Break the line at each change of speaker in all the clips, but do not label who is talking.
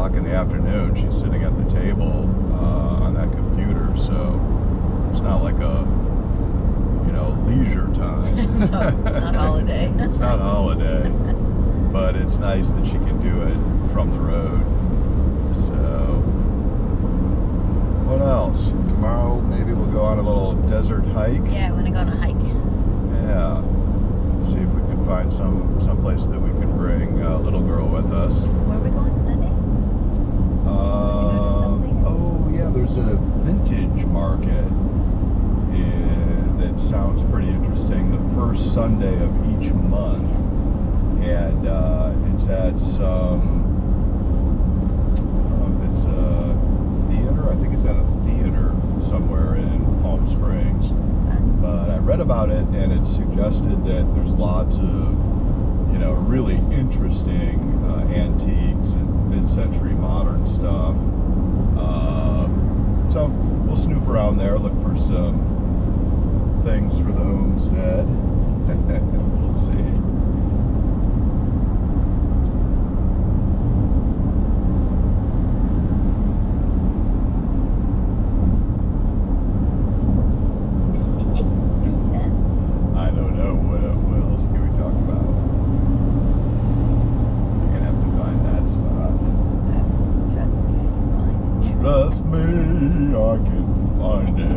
o'clock in the afternoon, she's sitting at the table on that computer. So it's not like a, you know, leisure time.
No, it's not holiday.
It's not a holiday, but it's nice that she can do it from the road. So what else? Tomorrow maybe we'll go on a little desert hike.
Yeah, I want to go on a hike.
Yeah. See if we can find some place that we can bring little girl with us.
Where are we going Sunday?
Oh yeah, there's a vintage market that sounds pretty interesting. The first Sunday of each month, and it's at some, I don't know if it's a theater. I think it's at a theater somewhere in Palm Springs. But I read about it, and it suggested that there's lots of, you know, really interesting antiques and mid-century modern stuff. So we'll snoop around there, look for some things for the homestead. We'll see. Trust me, I can find it.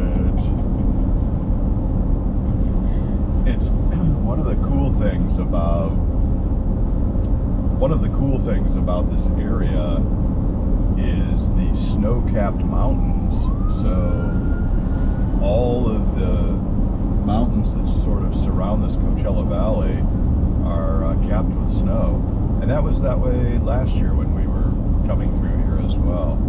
It's one of the cool things about this area is the snow-capped mountains. So all of the mountains that sort of surround this Coachella Valley are capped with snow. And that was that way last year when we were coming through here as well.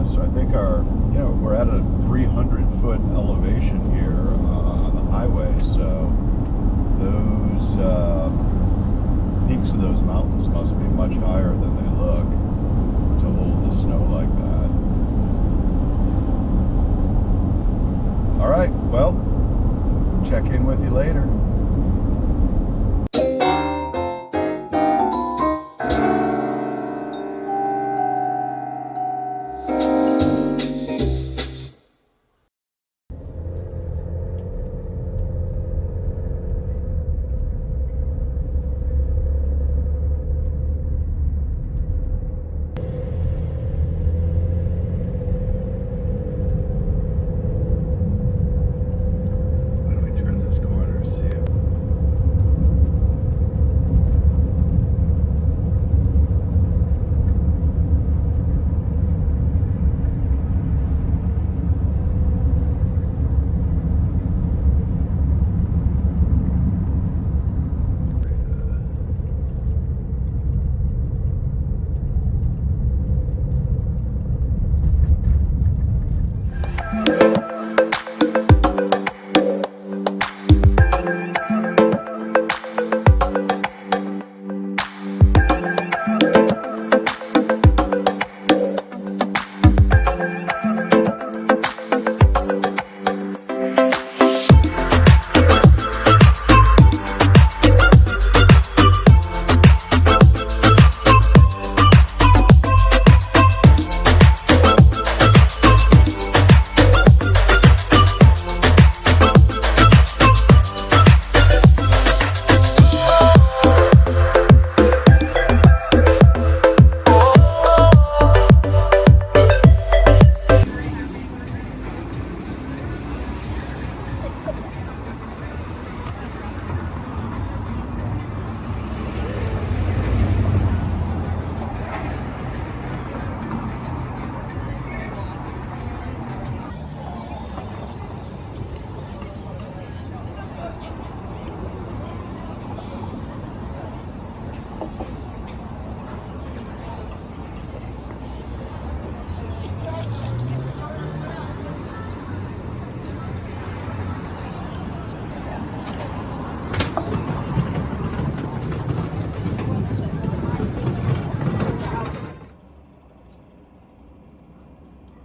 So I think we're at a 300-foot elevation here on the highway. So those peaks of those mountains must be much higher than they look to hold the snow like that. All right, well, check in with you later.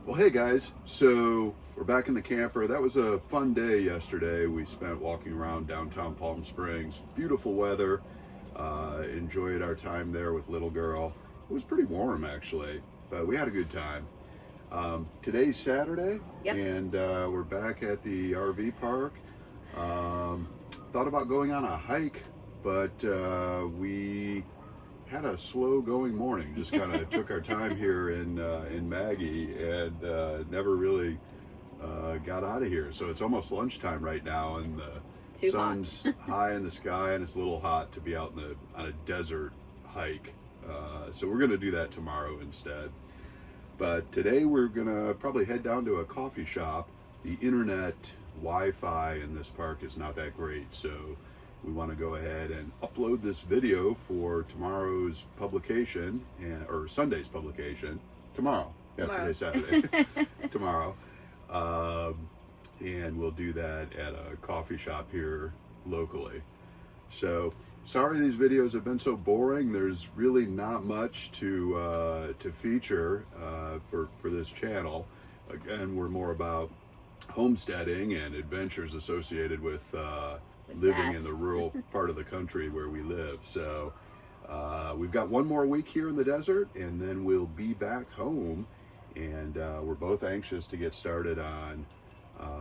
Well, hey guys, so we're back in the camper. That was a fun day yesterday. We spent walking around downtown Palm Springs. Beautiful weather. Enjoyed our time there with little girl. It was pretty warm actually, but we had a good time. Today's Saturday,
Yep.
and we're back at the RV park. Thought about going on a hike, but we had a slow going morning. Just kind of took our time here in Maggie, and never really got out of here. So it's almost lunchtime right now, and the
Too
sun's high in the sky, and it's a little hot to be out on a desert hike. So we're going to do that tomorrow instead. But today we're going to probably head down to a coffee shop. The internet Wi-Fi in this park is not that great, so we want to go ahead and upload this video for tomorrow's publication, or Sunday's publication, tomorrow. Yeah,
Tomorrow.
today's Saturday. Tomorrow. And we'll do that at a coffee shop here locally. So sorry these videos have been so boring. There's really not much to feature for this channel. Again, we're more about homesteading and adventures associated with living in the rural part of the country where we live. So we've got one more week here in the desert, and then we'll be back home, and we're both anxious to get started on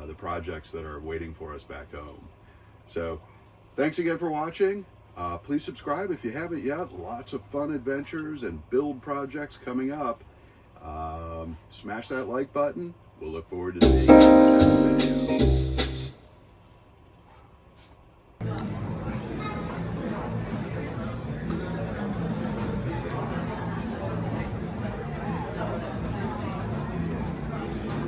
the projects that are waiting for us back home. So thanks again for watching. Please subscribe if you haven't yet. Lots of fun adventures and build projects coming up. Smash that like button. We'll look forward to seeing you in the next video.